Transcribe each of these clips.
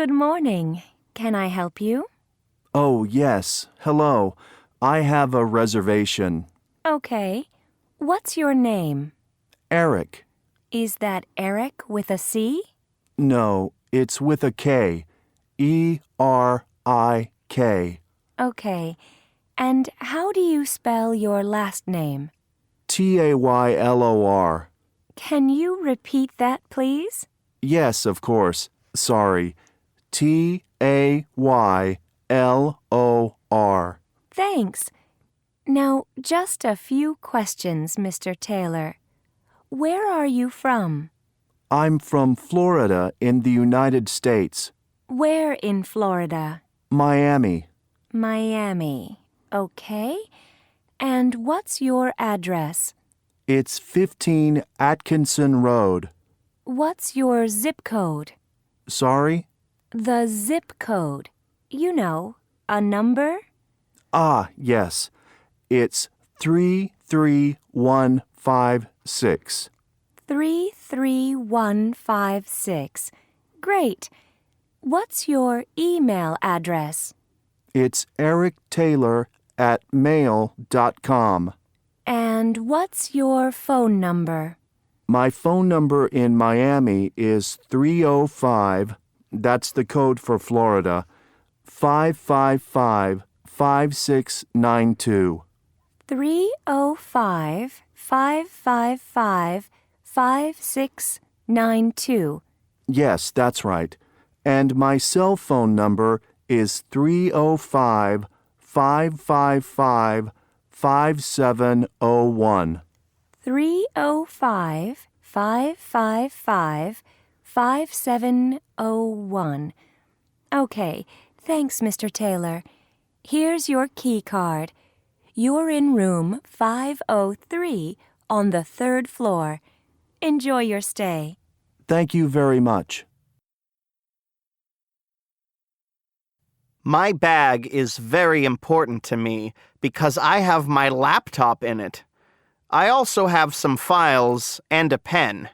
Good morning. Can I help you? Oh, yes. Hello. I have a reservation. Okay. What's your name? Eric. Is that Eric with a C? No, it's with a K. E-R-I-K. Okay. And how do you spell your last name? T-A-Y-L-O-R. Can you repeat that, please? Yes, of course. Sorry. T-A-Y-L-O-R. Thanks. Now, just a few questions, Mr. Taylor. Where are you from? I'm from Florida in the United States. Where in Florida? Miami. Miami. Okay. And what's your address? It's 15 Atkinson Road. What's your zip code? Sorry? The zip code. You know, a number? Ah, yes. It's 33156. 33156. Great. What's your email address? It's erictaylor@mail.com. And what's your phone number? My phone number in Miami is 305, that's the code for Florida, 555-5692. 305-555-5692. Yes, that's right. And my cell phone number is 305-555-5701. 305-555-5701. Okay, thanks, Mr. Taylor. Here's your key card. You're in room 503 on the 3rd floor. Enjoy your stay. Thank you very much. My bag is very important to me because I have my laptop in it. I also have some files and a pen.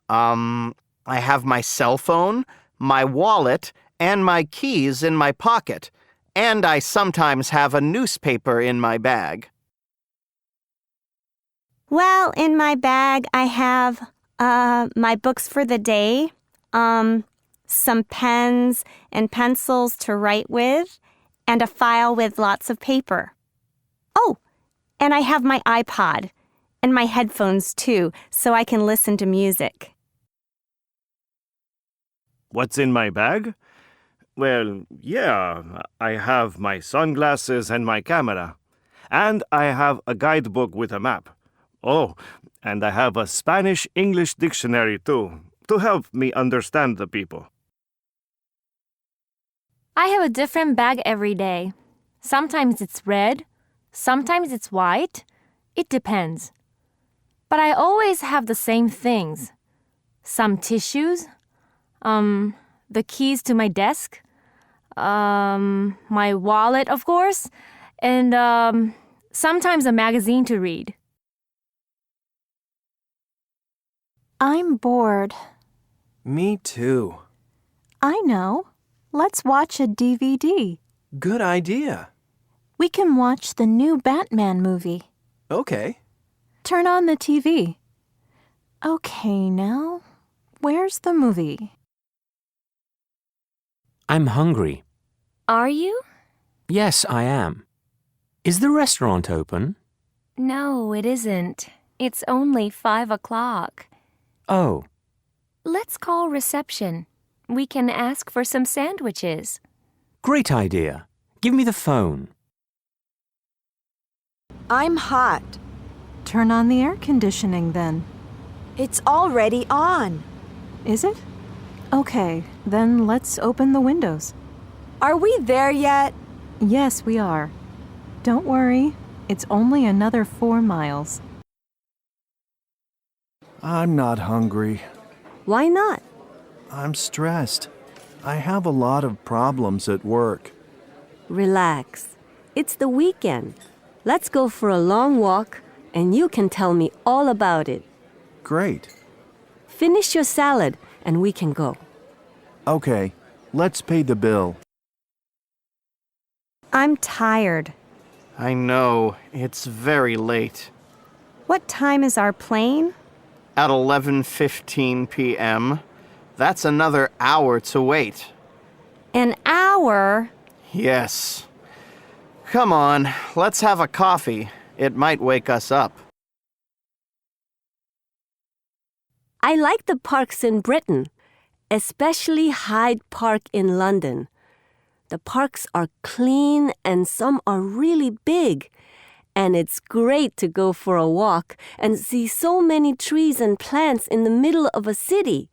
I have my cell phone, my wallet, and my keys in my pocket. And I sometimes have a newspaper in my bag. Well, in my bag, I have my books for the day, some pens and pencils to write with, and a file with lots of paper. Oh, and I have my iPod and my headphones too, so I can listen to music. What's in my bag? Well, yeah, I have my sunglasses and my camera. And I have a guidebook with a map. Oh, and I have a Spanish-English dictionary too, to help me understand the people. I have a different bag every day. Sometimes it's red, sometimes it's white. It depends. But I always have the same things. Some tissues, the keys to my desk, my wallet, of course, and sometimes a magazine to read. I'm bored. Me too. I know. Let's watch a DVD. Good idea. We can watch the new Batman movie. Okay. Turn on the TV. Okay, now, where's the movie? I'm hungry. Are you? Yes, I am. Is the restaurant open? No, it isn't. It's only 5 o'clock. Oh. Let's call reception. We can ask for some sandwiches. Great idea. Give me the phone. I'm hot. Turn on the air conditioning then. It's already on. Is it? Okay, then let's open the windows. Are we there yet? Yes, we are. Don't worry, it's only another 4 miles. I'm not hungry. Why not? I'm stressed. I have a lot of problems at work. Relax. It's the weekend. Let's go for a long walk, and you can tell me all about it. Great. Finish your salad, and we can go. Okay. Let's pay the bill. I'm tired. I know, it's very late. What time is our plane? At 11:15 p.m. That's another hour to wait. An hour? Yes. Come on, let's have a coffee. It might wake us up. I like the parks in Britain, especially Hyde Park in London. The parks are clean and some are really big. And it's great to go for a walk and see so many trees and plants in the middle of a city.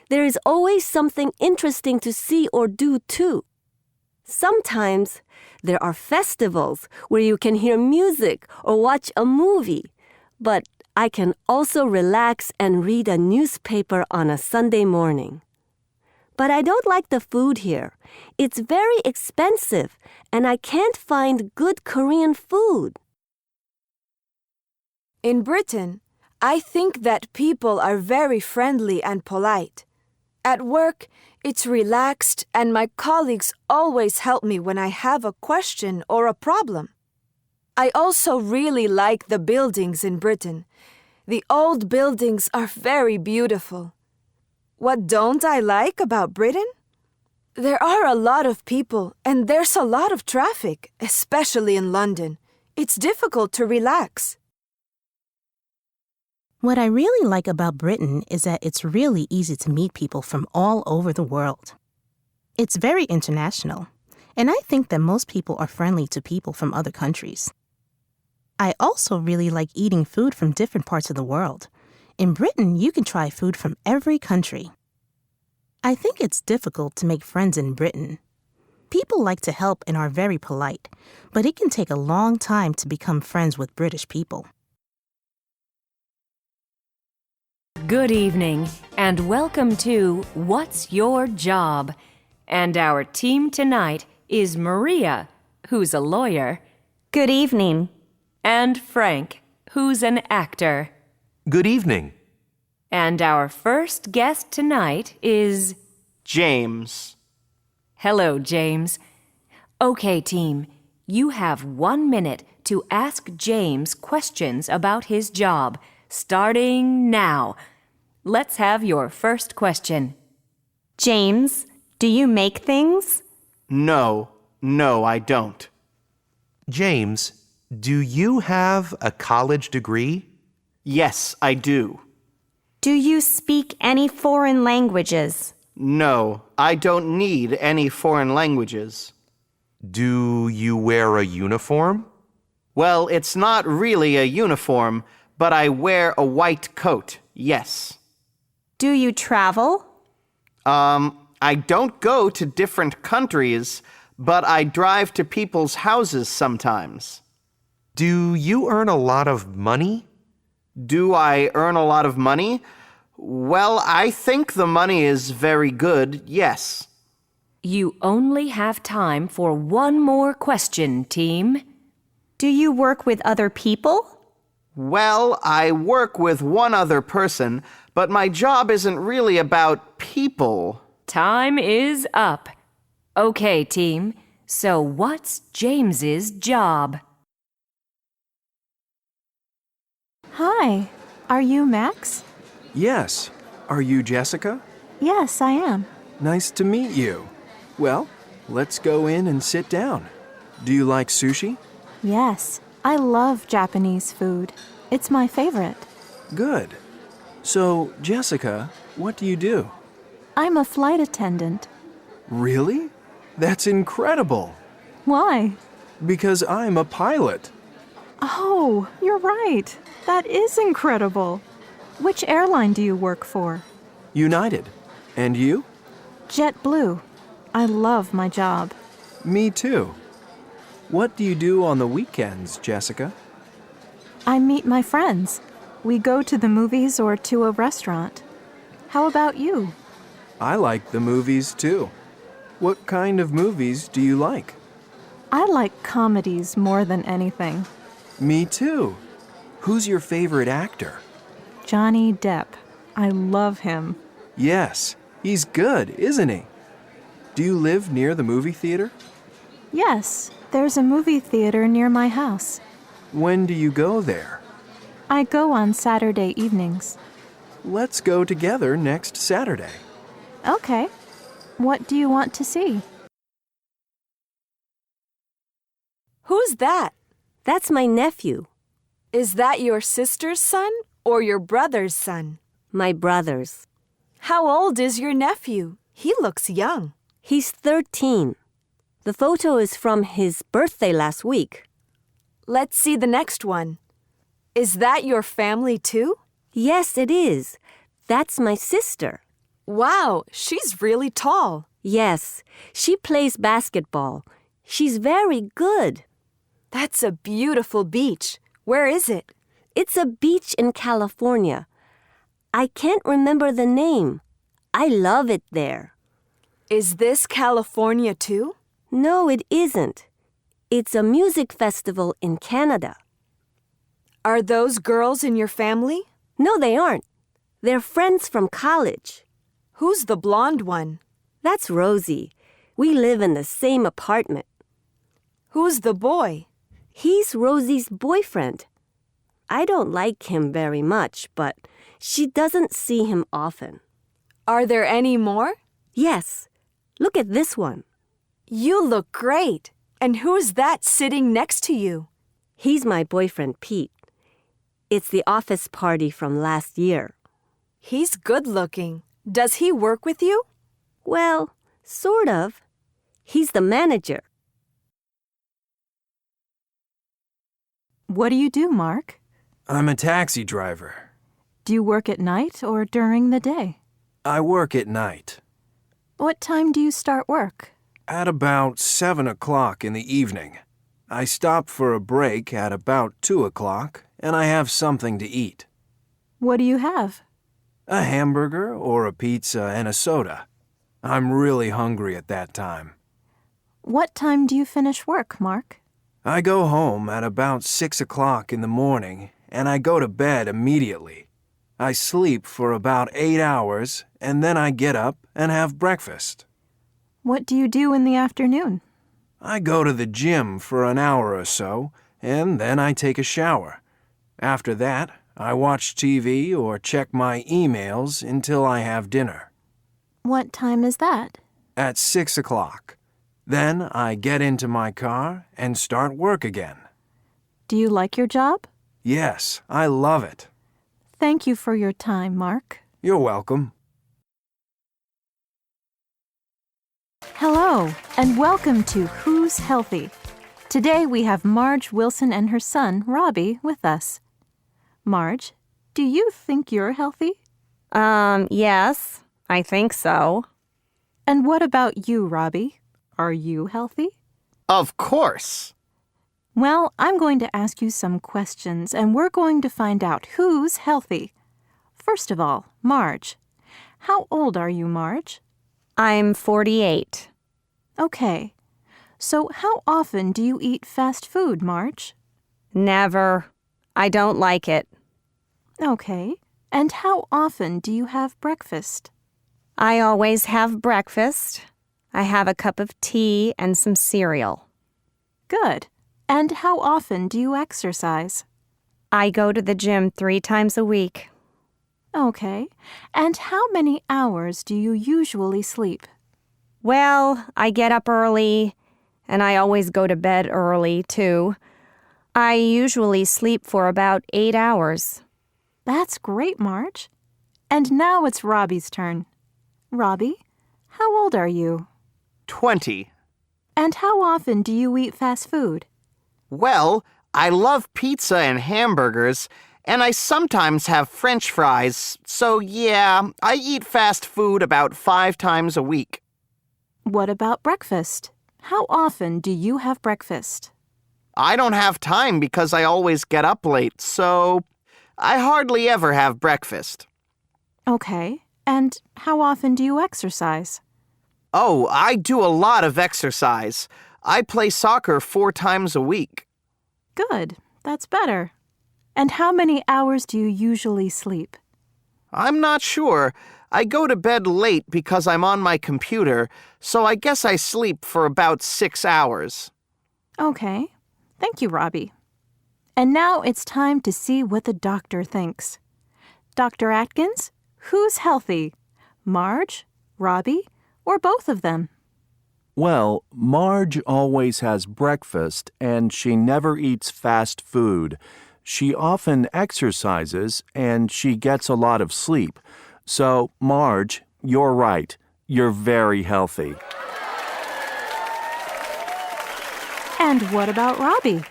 There is always something interesting to see or do too. Sometimes there are festivals where you can hear music or watch a movie. But I can also relax and read a newspaper on a Sunday morning. But I don't like the food here. It's very expensive, and I can't find good Korean food. In Britain, I think that people are very friendly and polite. At work, it's relaxed, and my colleagues always help me when I have a question or a problem. I also really like the buildings in Britain. The old buildings are very beautiful. What don't I like about Britain? There are a lot of people and there's a lot of traffic, especially in London. It's difficult to relax. What I really like about Britain is that it's really easy to meet people from all over the world. It's very international, and I think that most people are friendly to people from other countries. I also really like eating food from different parts of the world. In Britain, you can try food from every country. I think it's difficult to make friends in Britain. People like to help and are very polite, but it can take a long time to become friends with British people. Good evening, and welcome to What's Your Job? And our team tonight is Maria, who's a lawyer. Good evening. And Frank, who's an actor. Good evening. And our first guest tonight is... James. Hello, James. Okay, team, you have 1 minute to ask James questions about his job, starting now. Let's have your first question. James, do you make things? No, I don't. James, do you have a college degree? Yes, I do. Do you speak any foreign languages? No, I don't need any foreign languages. Do you wear a uniform? Well, it's not really a uniform, but I wear a white coat, yes. Do you travel? I don't go to different countries, but I drive to people's houses sometimes. Do you earn a lot of money? Do I earn a lot of money? Well, I think the money is very good, yes. You only have time for one more question, team. Do you work with other people? Well, I work with one other person, but my job isn't really about people. Time is up. Okay, team, so what's James's job? Hi, are you Max? Yes. Are you Jessica? Yes, I am. Nice to meet you. Well, let's go in and sit down. Do you like sushi? Yes, I love Japanese food. It's my favorite. Good. So, Jessica, what do you do? I'm a flight attendant. Really? That's incredible. Why? Because I'm a pilot. Oh, you're right. That is incredible. Which airline do you work for? United. And you? JetBlue. I love my job. Me too. What do you do on the weekends, Jessica? I meet my friends. We go to the movies or to a restaurant. How about you? I like the movies too. What kind of movies do you like? I like comedies more than anything. Me too. Who's your favorite actor? Johnny Depp. I love him. Yes, he's good, isn't he? Do you live near the movie theater? Yes, there's a movie theater near my house. When do you go there? I go on Saturday evenings. Let's go together next Saturday. Okay. What do you want to see? Who's that? That's my nephew. Is that your sister's son or your brother's son? My brother's. How old is your nephew? He looks young. He's 13. The photo is from his birthday last week. Let's see the next one. Is that your family too? Yes, it is. That's my sister. Wow, she's really tall. Yes, she plays basketball. She's very good. That's a beautiful beach. Where is it? It's a beach in California. I can't remember the name. I love it there. Is this California too? No, it isn't. It's a music festival in Canada. Are those girls in your family? No, they aren't. They're friends from college. Who's the blonde one? That's Rosie. We live in the same apartment. Who's the boy? He's Rosie's boyfriend. I don't like him very much, but she doesn't see him often. Are there any more? Yes. Look at this one. You look great. And who's that sitting next to you? He's my boyfriend, Pete. It's the office party from last year. He's good looking. Does he work with you? Well, sort of. He's the manager. What do you do, Mark? I'm a taxi driver. Do you work at night or during the day? I work at night. What time do you start work? At about 7 o'clock in the evening. I stop for a break at about 2 o'clock, and I have something to eat. What do you have? A hamburger or a pizza and a soda. I'm really hungry at that time. What time do you finish work, Mark? I go home at about 6 o'clock in the morning, and I go to bed immediately. I sleep for about 8 hours, and then I get up and have breakfast. What do you do in the afternoon? I go to the gym for an hour or so, and then I take a shower. After that, I watch TV or check my emails until I have dinner. What time is that? At 6 o'clock. Then I get into my car and start work again. Do you like your job? Yes, I love it. Thank you for your time, Mark. You're welcome. Hello, and welcome to Who's Healthy? Today we have Marge Wilson and her son, Robbie, with us. Marge, do you think you're healthy? Yes, I think so. And what about you, Robbie? Are you healthy? Of course. Well, I'm going to ask you some questions, and we're going to find out who's healthy. First of all, Marge. How old are you, Marge? I'm 48. Okay. So how often do you eat fast food, Marge? Never. I don't like it. Okay. And how often do you have breakfast? I always have breakfast. I have a cup of tea and some cereal. Good. And how often do you exercise? I go to the gym 3 times a week. Okay. And how many hours do you usually sleep? Well, I get up early, and I always go to bed early, too. I usually sleep for about 8 hours. That's great, Marge. And now it's Robbie's turn. Robbie, how old are you? 20. And how often do you eat fast food? Well, I love pizza and hamburgers, and I sometimes have French fries, so yeah, I eat fast food about 5 times a week. What about breakfast? How often do you have breakfast? I don't have time because I always get up late, so I hardly ever have breakfast. Okay. And how often do you exercise? Oh, I do a lot of exercise. I play soccer 4 times a week. Good. That's better. And how many hours do you usually sleep? I'm not sure. I go to bed late because I'm on my computer, so I guess I sleep for about 6 hours. Okay. Thank you, Robbie. And now it's time to see what the doctor thinks. Dr. Atkins, who's healthy? Marge, Robbie, or both of them? Well, Marge always has breakfast and she never eats fast food. She often exercises and she gets a lot of sleep. So, Marge, you're right. You're very healthy. And what about Robbie?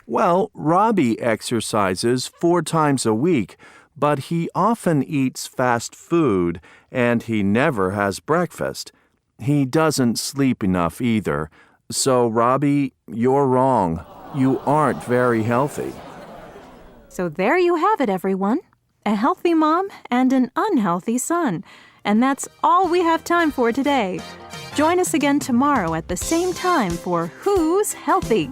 Well, Robbie exercises 4 times a week, but he often eats fast food and he never has breakfast. He doesn't sleep enough either. So, Robbie, you're wrong. You aren't very healthy. So there you have it, everyone. A healthy mom and an unhealthy son. And that's all we have time for today. Join us again tomorrow at the same time for Who's Healthy?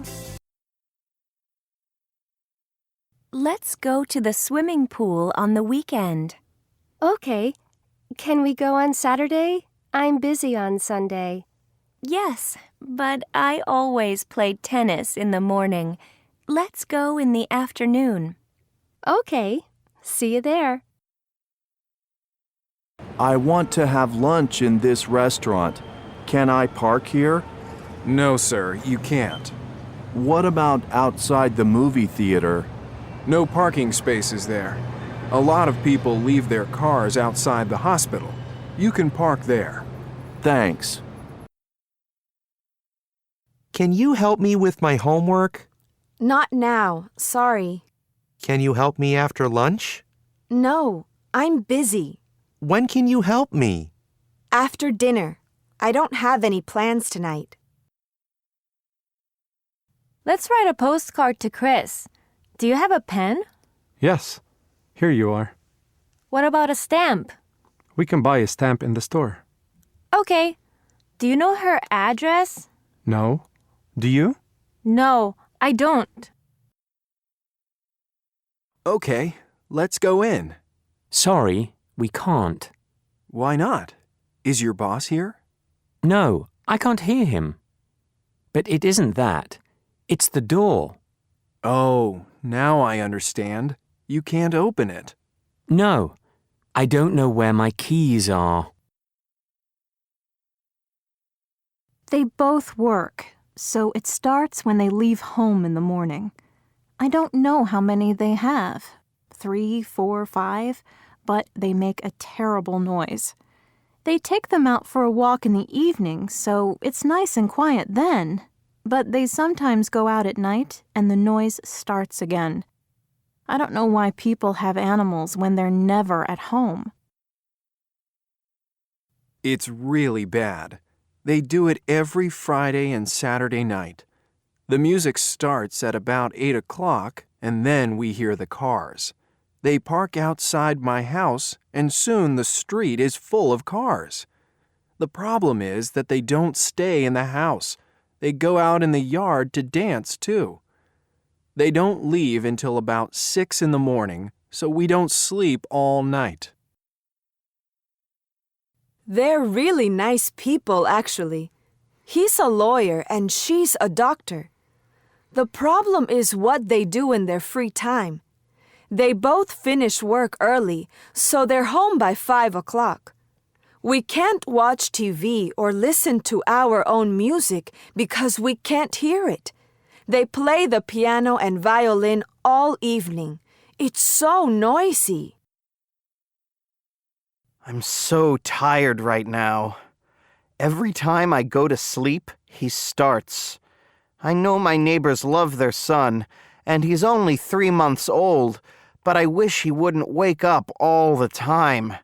Let's go to the swimming pool on the weekend. Okay. Can we go on Saturday? I'm busy on Sunday. Yes, but I always play tennis in the morning. Let's go in the afternoon. Okay. See you there. I want to have lunch in this restaurant. Can I park here? No, sir, you can't. What about outside the movie theater? No parking spaces there. A lot of people leave their cars outside the hospital. You can park there. Thanks. Can you help me with my homework? Not now, sorry. Can you help me after lunch? No, I'm busy. When can you help me? After dinner. I don't have any plans tonight. Let's write a postcard to Chris. Do you have a pen? Yes, here you are. What about a stamp? We can buy a stamp in the store. Okay. Do you know her address? No. Do you? No, I don't. Okay, let's go in. Sorry, we can't. Why not? Is your boss here? No, I can't hear him. But it isn't that. It's the door. Oh, now I understand. You can't open it. No, I don't know where my keys are. They both work, so it starts when they leave home in the morning. I don't know how many they have, 3, 4, 5, but they make a terrible noise. They take them out for a walk in the evening, so it's nice and quiet then. But they sometimes go out at night and the noise starts again. I don't know why people have animals when they're never at home. It's really bad. They do it every Friday and Saturday night. The music starts at about 8 o'clock, and then we hear the cars. They park outside my house, and soon the street is full of cars. The problem is that they don't stay in the house. They go out in the yard to dance, too. They don't leave until about 6 in the morning, so we don't sleep all night. They're really nice people, actually. He's a lawyer and she's a doctor. The problem is what they do in their free time. They both finish work early, so they're home by 5 o'clock. We can't watch TV or listen to our own music because we can't hear it. They play the piano and violin all evening. It's so noisy. I'm so tired right now. Every time I go to sleep, he starts. I know my neighbors love their son, and he's only 3 months old, but I wish he wouldn't wake up all the time.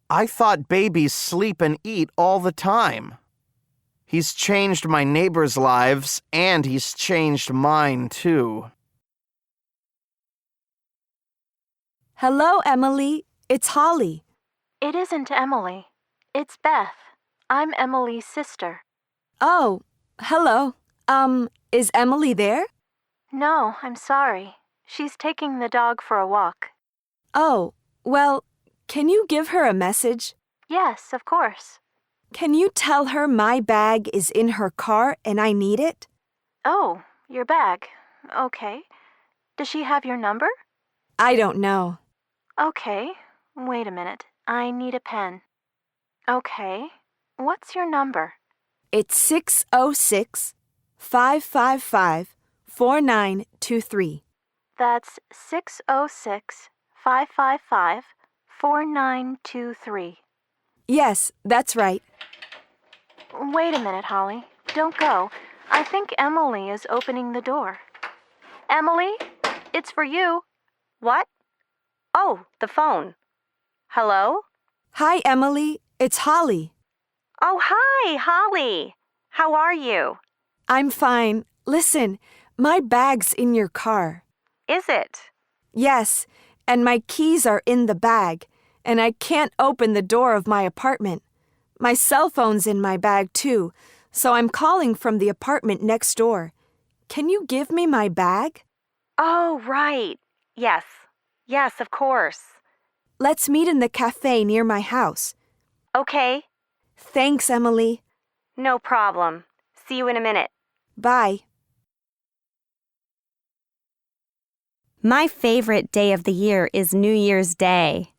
I thought babies sleep and eat all the time. He's changed my neighbors' lives, and he's changed mine, too. Hello, Emily. It's Holly. It isn't Emily. It's Beth. I'm Emily's sister. Oh, hello. Is Emily there? No, I'm sorry. She's taking the dog for a walk. Oh, well, Can you give her a message? Yes, of course. Can you tell her my bag is in her car and I need it? Oh, your bag. Okay. Does she have your number? I don't know. Okay. Wait a minute. I need a pen. Okay. What's your number? It's 606-555-4923. That's 606-555-4923. Yes, that's right. Wait a minute, Holly. Don't go. I think Emily is opening the door. Emily, it's for you. What? Oh, the phone. Hello? Hi, Emily. It's Holly. Oh, hi, Holly. How are you? I'm fine. Listen, my bag's in your car. Is it? Yes, and my keys are in the bag, and I can't open the door of my apartment. My cell phone's in my bag, too, so I'm calling from the apartment next door. Can you give me my bag? Oh, right. Yes. Yes, of course. Let's meet in the cafe near my house. Okay. Thanks, Emily. No problem. See you in a minute. Bye. My favorite day of the year is New Year's Day.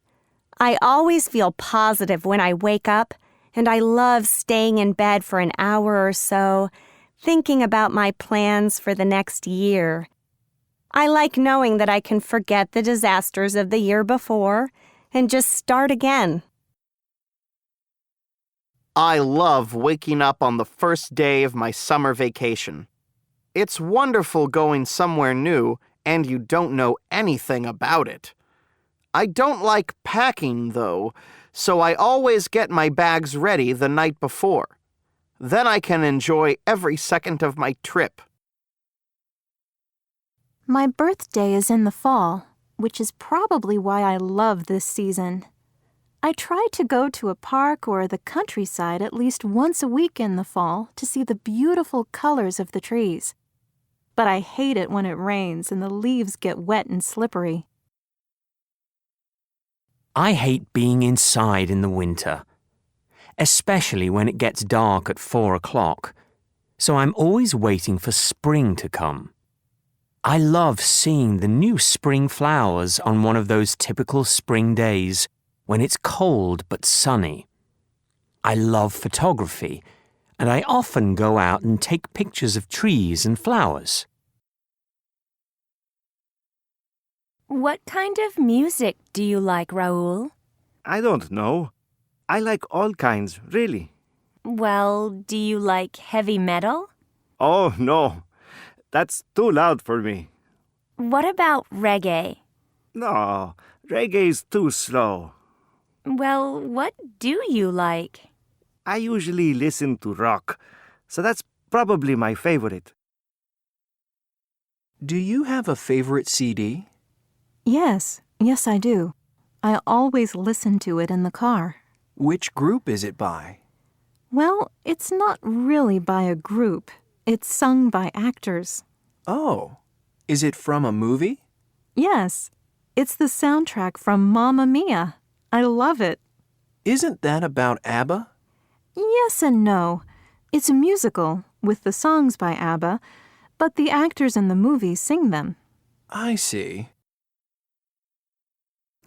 I always feel positive when I wake up, and I love staying in bed for an hour or so, thinking about my plans for the next year. I like knowing that I can forget the disasters of the year before and just start again. I love waking up on the first day of my summer vacation. It's wonderful going somewhere new and you don't know anything about it. I don't like packing, though, so I always get my bags ready the night before. Then I can enjoy every second of my trip. My birthday is in the fall, which is probably why I love this season. I try to go to a park or the countryside at least once a week in the fall to see the beautiful colors of the trees. But I hate it when it rains and the leaves get wet and slippery. I hate being inside in the winter, especially when it gets dark at 4 o'clock, so I'm always waiting for spring to come. I love seeing the new spring flowers on one of those typical spring days when it's cold but sunny. I love photography, and I often go out and take pictures of trees and flowers. What kind of music do you like, Raoul? I don't know. I like all kinds, really. Well, do you like heavy metal? Oh, no. That's too loud for me. What about reggae? No, reggae is too slow. Well, what do you like? I usually listen to rock, so that's probably my favorite. Do you have a favorite CD? Yes, I do. I always listen to it in the car. Which group is it by? Well, it's not really by a group. It's sung by actors. Oh, is it from a movie? Yes, it's the soundtrack from Mamma Mia. I love it. Isn't that about ABBA? Yes and no. It's a musical with the songs by ABBA, but the actors in the movie sing them. I see.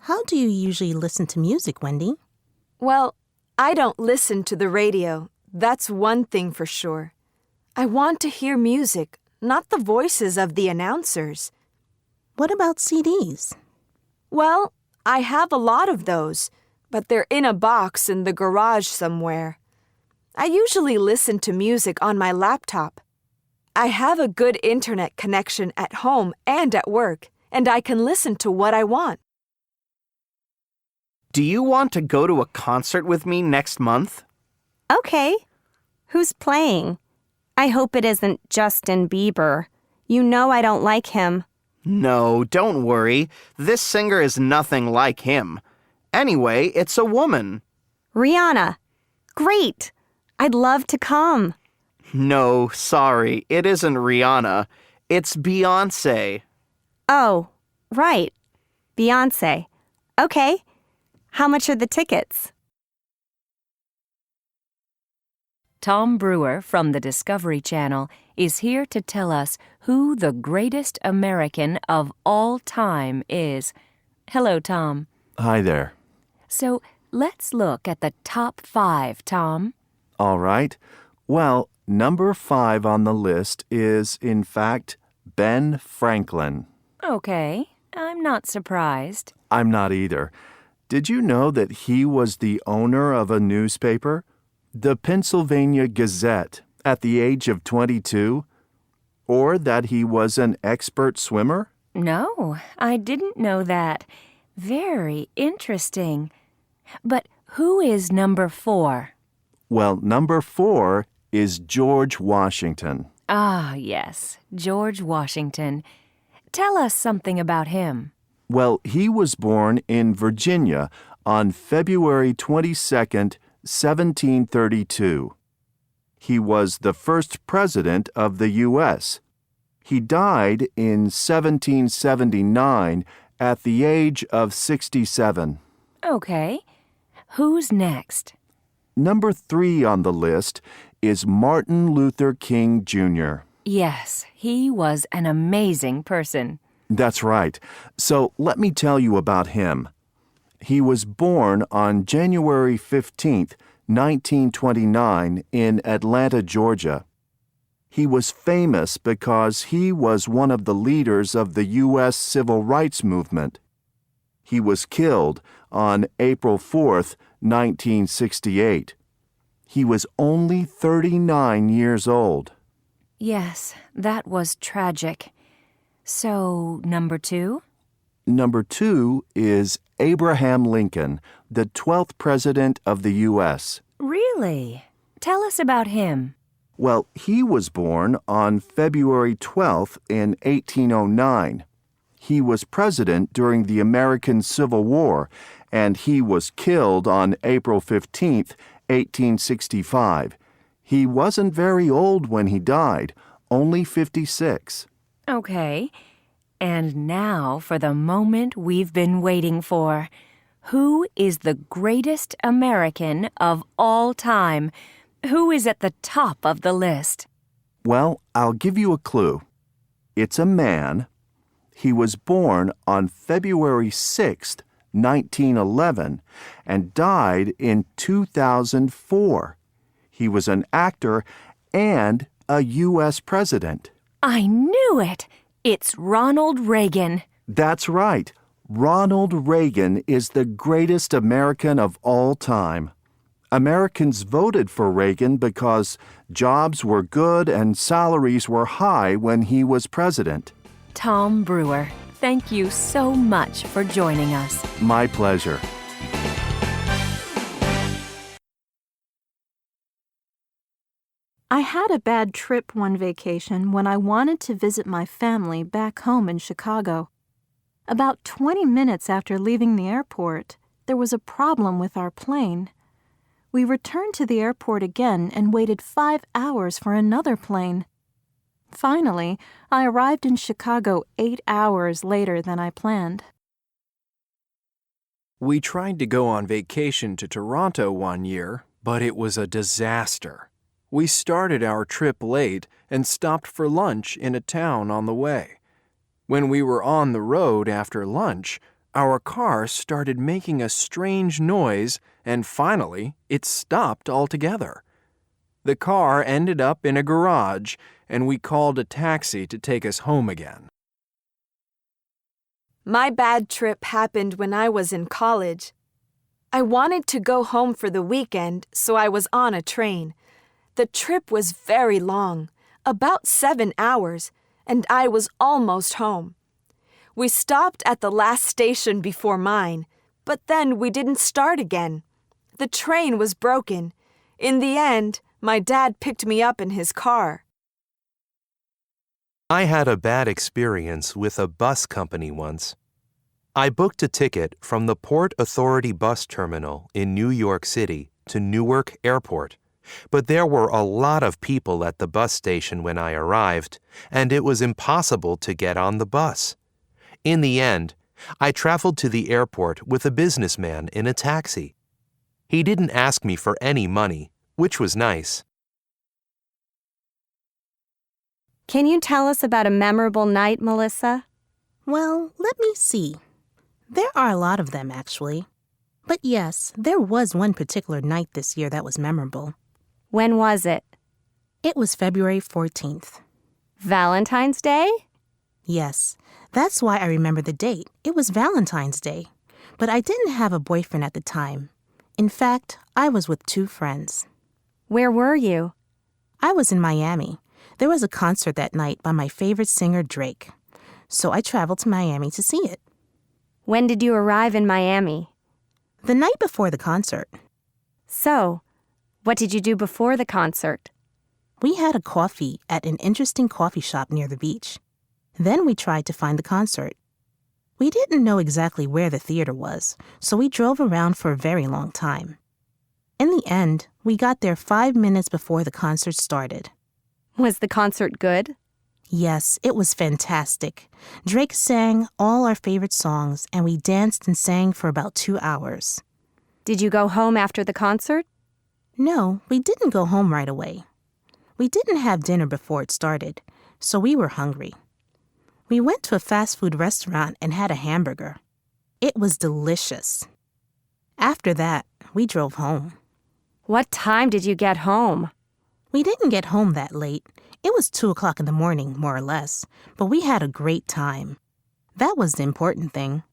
How do you usually listen to music, Wendy? Well, I don't listen to the radio. That's one thing for sure. I want to hear music, not the voices of the announcers. What about CDs? Well, I have a lot of those, but they're in a box in the garage somewhere. I usually listen to music on my laptop. I have a good internet connection at home and at work, and I can listen to what I want. Do you want to go to a concert with me next month? Okay. Who's playing? I hope it isn't Justin Bieber. You know I don't like him. No, don't worry. This singer is nothing like him. Anyway, it's a woman. Rihanna. Great. I'd love to come. No, sorry, it isn't Rihanna. It's Beyoncé. Oh, right. Beyoncé. Okay. How much are the tickets? Tom Brewer from the Discovery Channel is here to tell us who the greatest American of all time is. Hello, Tom. Hi there. So let's look at the top 5, Tom. All right. Well, number 5 on the list is, in fact, Ben Franklin. Okay, I'm not surprised. I'm not either. Did you know that he was the owner of a newspaper, the Pennsylvania Gazette, at the age of 22? Or that he was an expert swimmer? No, I didn't know that. Very interesting. But who is number 4? Well, number 4 is George Washington. Ah, yes, George Washington. Tell us something about him. Well, he was born in Virginia on February 22nd, 1732. He was the first president of the U.S. He died in 1779 at the age of 67. Okay. Who's next? Number 3 on the list is Martin Luther King Jr. Yes, he was an amazing person. That's right. So let me tell you about him. He was born on January 15th, 1929 in Atlanta, Georgia. He was famous because he was one of the leaders of the U.S. Civil Rights Movement. He was killed on April 4th, 1968. He was only 39 years old. Yes, that was tragic. So, number 2? Number 2 is Abraham Lincoln, the 12th President of the U.S. Really? Tell us about him. Well, he was born on February 12th in 1809. He was president during the American Civil War, and he was killed on April 15th, 1865. He wasn't very old when he died, only 56. Okay. And now for the moment we've been waiting for. Who is the greatest American of all time? Who is at the top of the list? Well, I'll give you a clue. It's a man. He was born on February 6th, 1911, and died in 2004. He was an actor and a U.S. president. I knew it! It's Ronald Reagan. That's right. Ronald Reagan is the greatest American of all time. Americans voted for Reagan because jobs were good and salaries were high when he was president. Tom Brewer, thank you so much for joining us. My pleasure. I had a bad trip one vacation when I wanted to visit my family back home in Chicago. About 20 minutes after leaving the airport, there was a problem with our plane. We returned to the airport again and waited 5 hours for another plane. Finally, I arrived in Chicago 8 hours later than I planned. We tried to go on vacation to Toronto one year, but it was a disaster. We started our trip late and stopped for lunch in a town on the way. When we were on the road after lunch, our car started making a strange noise and finally it stopped altogether. The car ended up in a garage and we called a taxi to take us home again. My bad trip happened when I was in college. I wanted to go home for the weekend, so I was on a train. The trip was very long, about 7 hours, and I was almost home. We stopped at the last station before mine, but then we didn't start again. The train was broken. In the end, my dad picked me up in his car. I had a bad experience with a bus company once. I booked a ticket from the Port Authority bus terminal in New York City to Newark Airport, but there were a lot of people at the bus station when I arrived, and it was impossible to get on the bus. In the end, I traveled to the airport with a businessman in a taxi. He didn't ask me for any money, which was nice. Can you tell us about a memorable night, Melissa? Well, let me see. There are a lot of them, actually. But yes, there was one particular night this year that was memorable. When was it? It was February 14th. Valentine's Day? Yes, that's why I remember the date. It was Valentine's Day. But I didn't have a boyfriend at the time. In fact, I was with 2 friends. Where were you? I was in Miami. There was a concert that night by my favorite singer, Drake. So I traveled to Miami to see it. When did you arrive in Miami? The night before the concert. So, what did you do before the concert? We had a coffee at an interesting coffee shop near the beach. Then we tried to find the concert. We didn't know exactly where the theater was, so we drove around for a very long time. In the end, we got there 5 minutes before the concert started. Was the concert good? Yes, it was fantastic. Drake sang all our favorite songs, and we danced and sang for about 2 hours. Did you go home after the concert? No, we didn't go home right away. We didn't have dinner before it started, so we were hungry. We went to a fast food restaurant and had a hamburger. It was delicious. After that, we drove home. What time did you get home? We didn't get home that late. It was 2 o'clock in the morning, more or less, but we had a great time. That was the important thing.